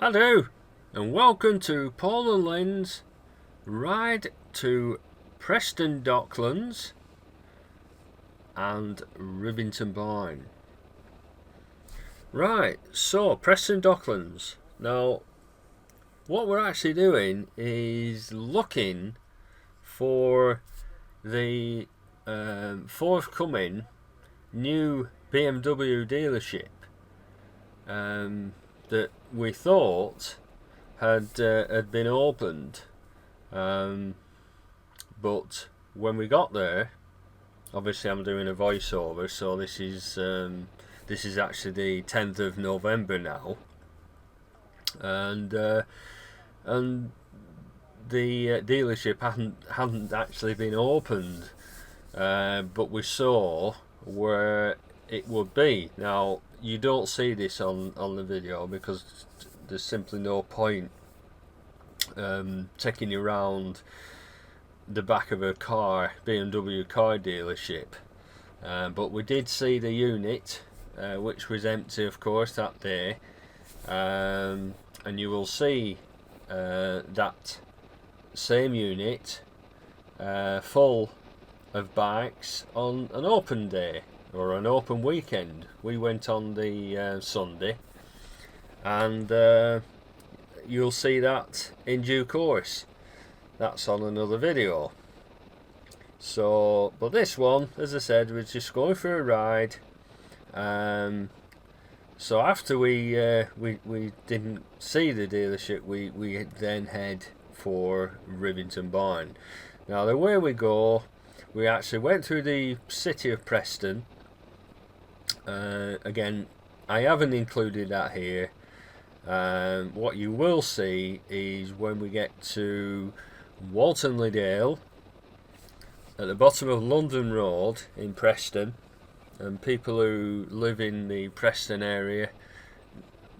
Hello, and welcome to Paul and Lynn's ride to Preston Docklands and Rivington Barn. Right, so Preston Docklands. Now, what we're actually doing is looking for the forthcoming new BMW dealership that we thought had been opened, but when we got there, obviously I'm doing a voiceover, so this is actually the 10th of November now, and the dealership hadn't actually been opened, but we saw where it would be. Now, you don't see this on the video because there's simply no point taking you around the back of a BMW car dealership, but we did see the unit, which was empty of course that day, and you will see that same unit full of bikes on an open day or an open weekend. We went on the Sunday, and you'll see that in due course. That's on another video. So, but this one, as I said, was just going for a ride. So after we didn't see the dealership, we then head for Rivington Barn. Now, the way we go, we actually went through the city of Preston. Again, I haven't included that here. What you will see is when we get to Walton-Le-Dale, at the bottom of London Road in Preston, and people who live in the Preston area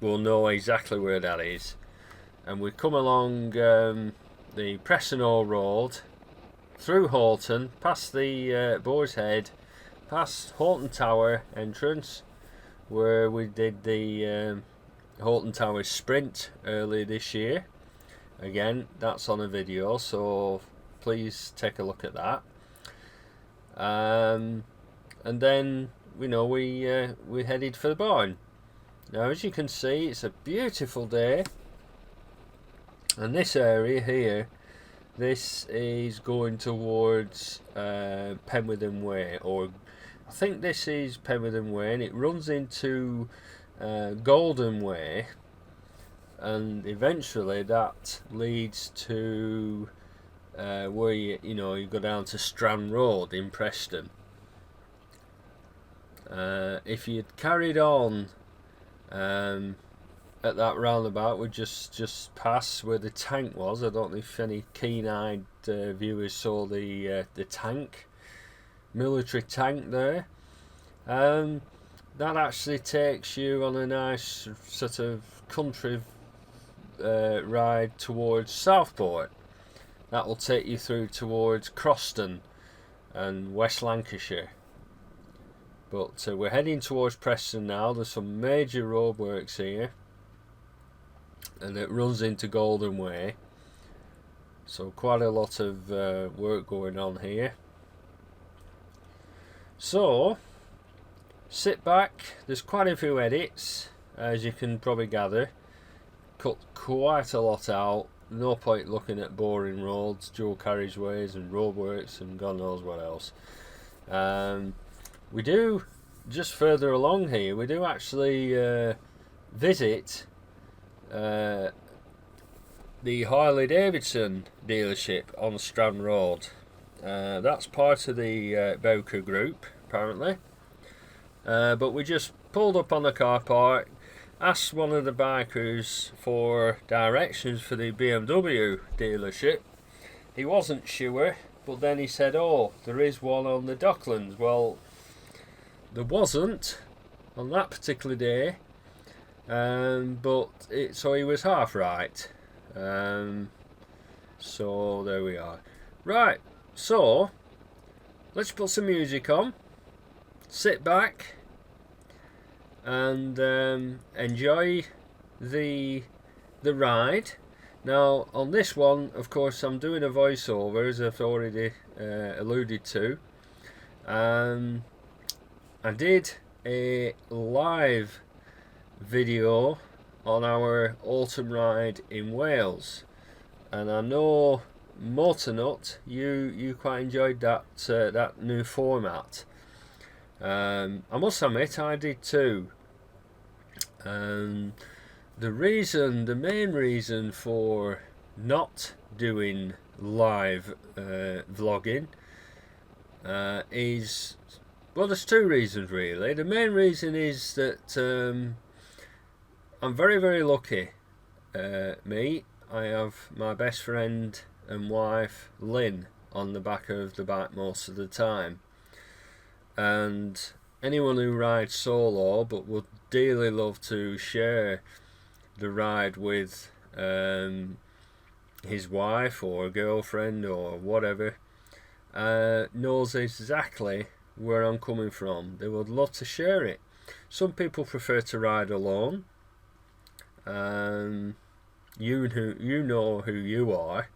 will know exactly where that is. And we come along the Preston Hall Road, through Hoghton, past the Boar's Head, past Hoghton Tower entrance, where we did the Hoghton Tower sprint earlier this year. Again, that's on a video, so please take a look at that. And then we headed for the barn. Now, as you can see, it's a beautiful day, and this area here, this is going towards Penwitham Way, or I think this is Penwitham Way, and it runs into Golden Way, and eventually that leads to where you go down to Strand Road in Preston. If you'd carried on at that roundabout, we just passed where the tank was. I don't know if any keen-eyed viewers saw the tank, military tank there. That actually takes you on a nice sort of country ride towards Southport. That will take you through towards Croston and West Lancashire. But we're heading towards Preston now. There's some major roadworks here, and it runs into Golden Way, so quite a lot of work going on here. So sit back, there's quite a few edits, as you can probably gather. Cut quite a lot out. No point looking at boring roads, dual carriageways and roadworks and God knows what else. We do, just further along here, we do actually visit the Harley-Davidson dealership on Strand Road. That's part of the Bowker group, apparently. But we just pulled up on the car park, asked one of the bikers for directions for the BMW dealership. He wasn't sure, but then he said, "Oh, there is one on the Docklands." Well, there wasn't on that particular day, so he was half right. So there we are. Right, so let's put some music on, sit back, and enjoy the the ride. Now on this one, of course, I'm doing a voiceover, as I've already alluded to. I did a live video on our autumn ride in Wales, and I know Motornut, you quite enjoyed that new format. I must admit I did too. The main reason for not doing live vlogging is, well, there's two reasons really. The main reason is that I'm very, very lucky. Me, I have my best friend and wife Lynn on the back of the bike most of the time, and anyone who rides solo but would dearly love to share the ride with his wife or girlfriend or whatever knows exactly where I'm coming from. They would love to share it. Some people prefer to ride alone. You know who you are,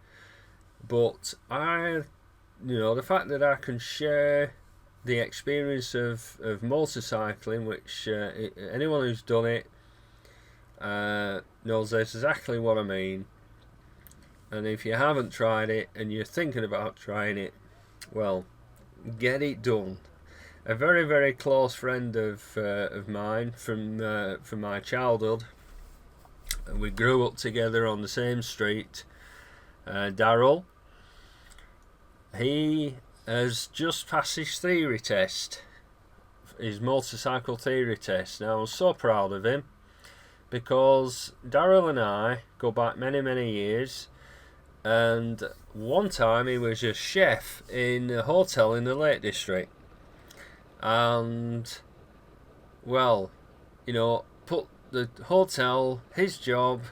but the fact that I can share the experience of motorcycling, which anyone who's done it knows exactly what I mean. And if you haven't tried it and you're thinking about trying it, well, get it done. A very, very close friend of mine from my childhood, and we grew up together on the same street, Daryl. He has just passed his theory test, his motorcycle theory test. Now I'm so proud of him, because Daryl and I go back many, many years, and one time he was a chef in a hotel in the Lake District, and well, put the hotel, his job,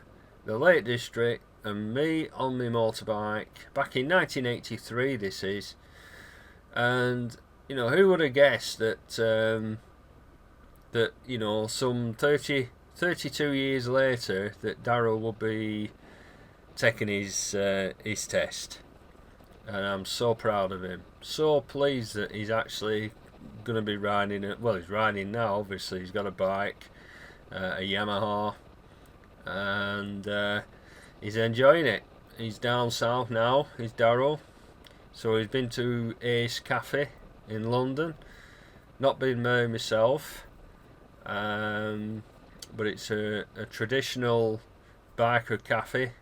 the Lake District, and me on my motorbike back in 1983 this is. And who would have guessed that some 32 years later that Darryl would be taking his test. And I'm so proud of him, so pleased that he's actually going to be riding it. Well, he's riding now, obviously. He's got a bike, a Yamaha, and he's enjoying it. He's down south now, he's Darryl. So he's been to Ace Cafe in London. Not been there myself, but it's a traditional biker cafe.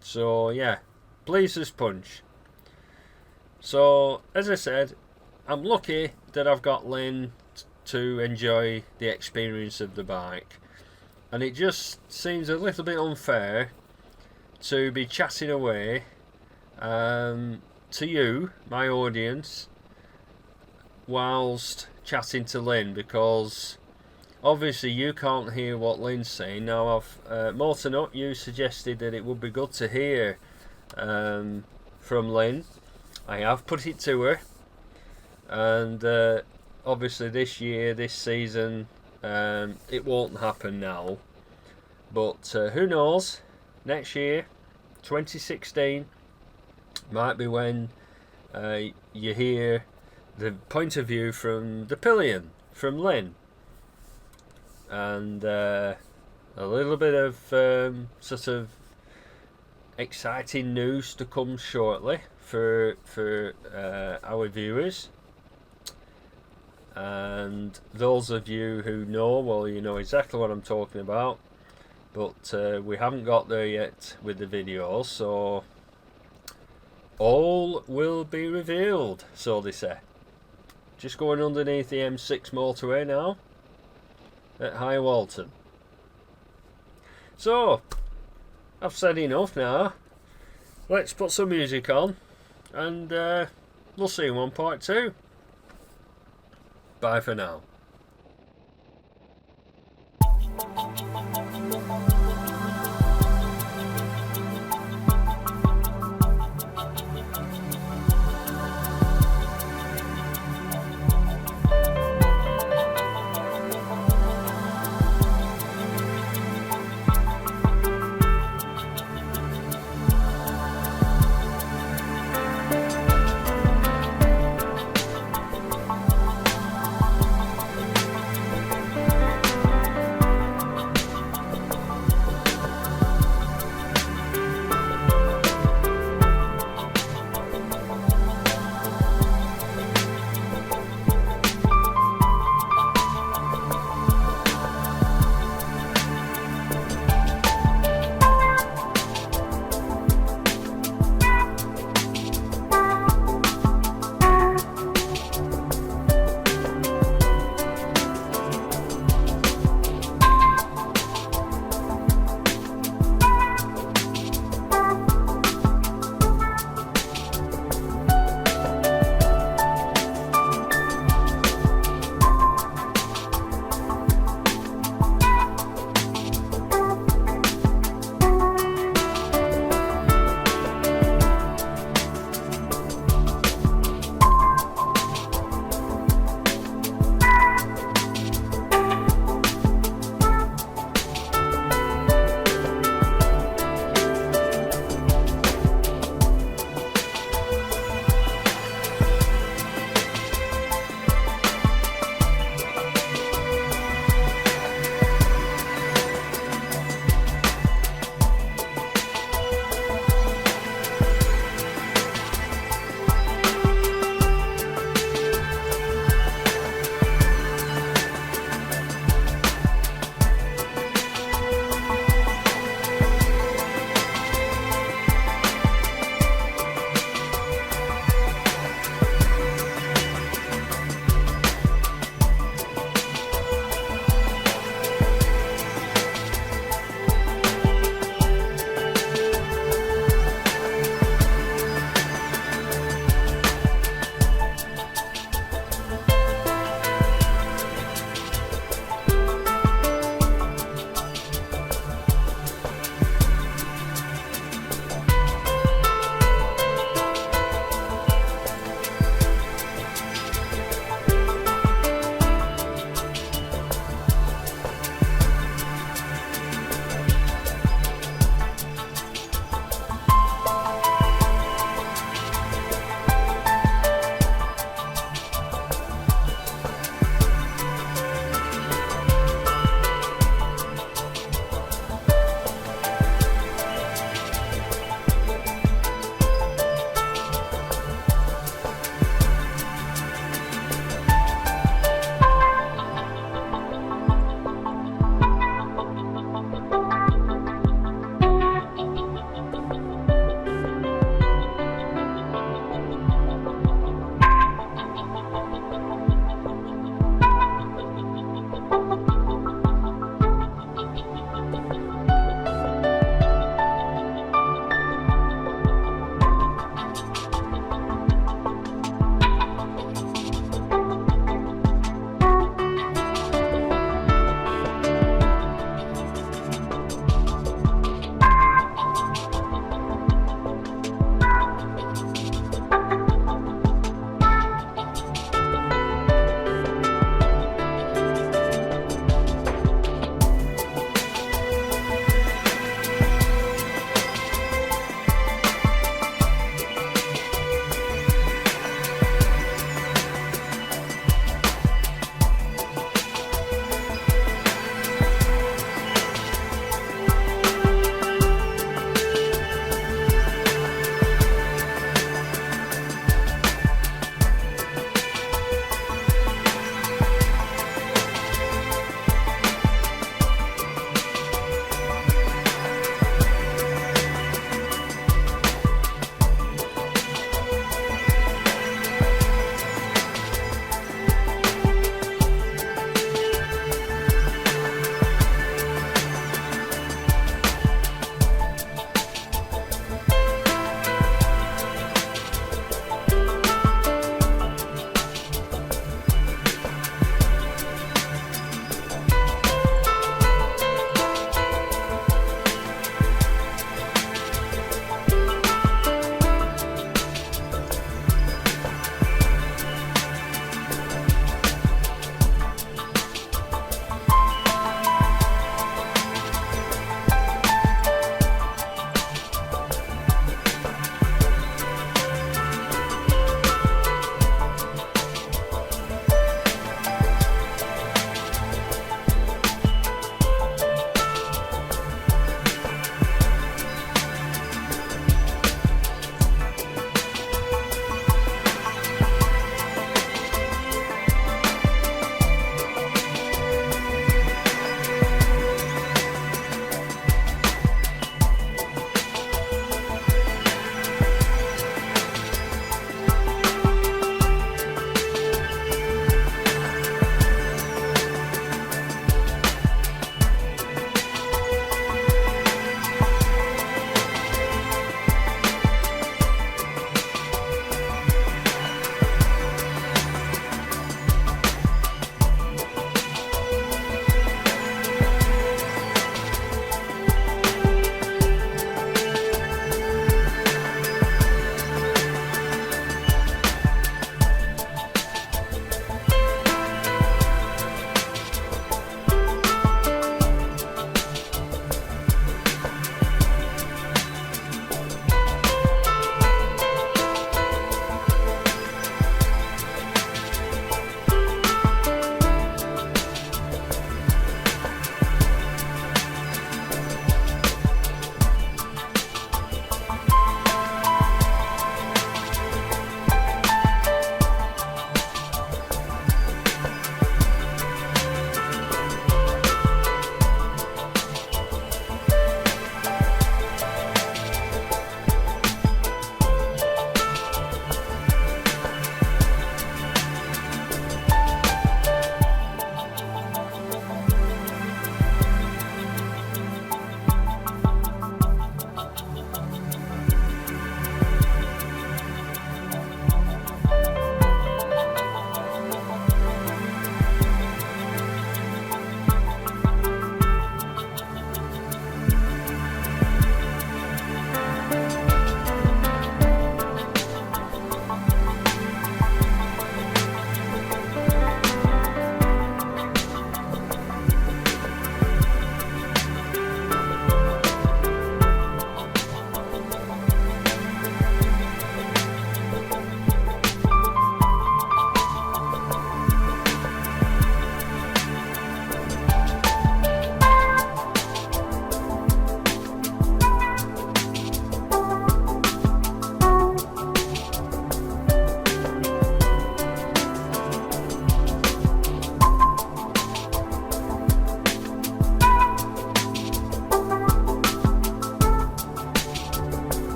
So yeah, pleased as punch. So as I said, I'm lucky that I've got Lynn to enjoy the experience of the bike, and it just seems a little bit unfair to be chatting away to you, my audience, whilst chatting to Lynn, because obviously you can't hear what Lynn's saying. Now, Motornut, you suggested that it would be good to hear from Lynn. I have put it to her, and obviously this year, this season, it won't happen now, but who knows, next year, 2016, might be when you hear the point of view from the pillion, from Lynn, and a little bit of sort of exciting news to come shortly for our viewers. And those of you who know, well, you know exactly what I'm talking about, but we haven't got there yet with the videos, so all will be revealed, so they say. Just going underneath the M6 motorway now at High Walton. So I've said enough now. Let's put some music on, and we'll see you on part 2. Bye for now.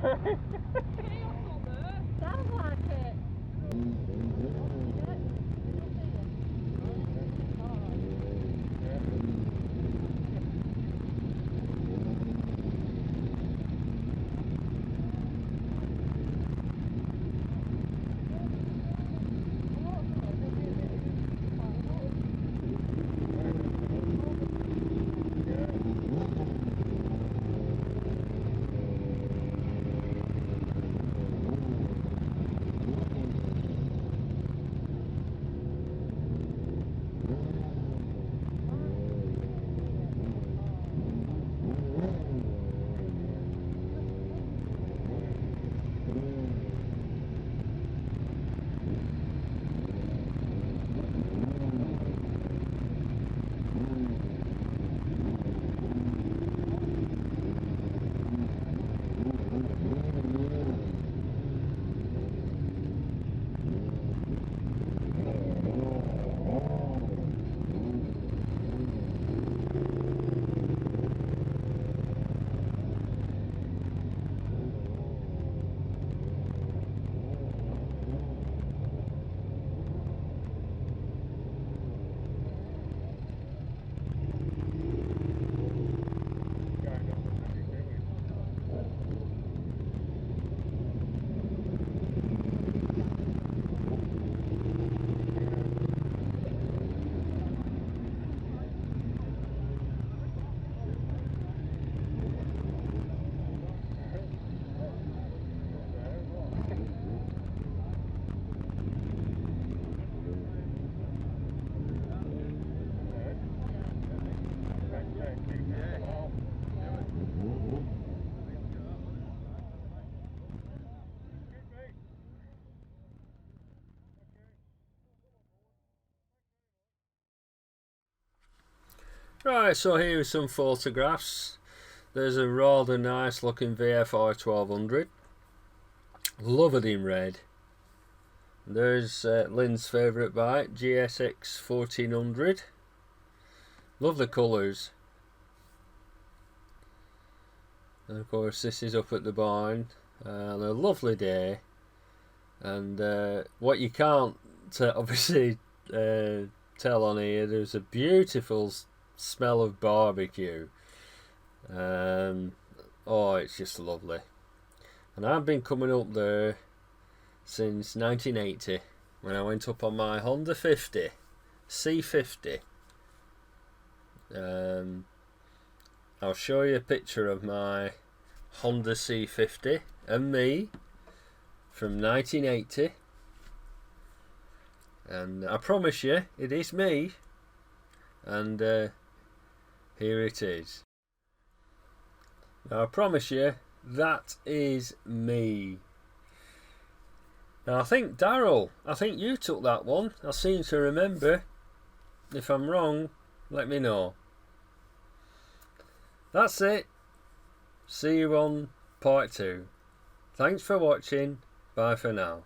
Sounds like it. Right, so here are some photographs. There's a rather nice looking VFI 1200. Love it in red. There's Lynn's favourite bike, GSX 1400. Love the colours. And of course this is up at the barn. And a lovely day. And what you can't obviously tell on here, there's a beautiful smell of barbecue. Oh, it's just lovely. And I've been coming up there since 1980 when I went up on my Honda 50 C50. I'll show you a picture of my Honda C50 and me from 1980, and I promise you it is me, and here it is. Now I promise you that is me. Now I think Daryl, I think you took that one. I seem to remember. If I'm wrong, let me know. That's it. See you on part 2. Thanks for watching. Bye for now.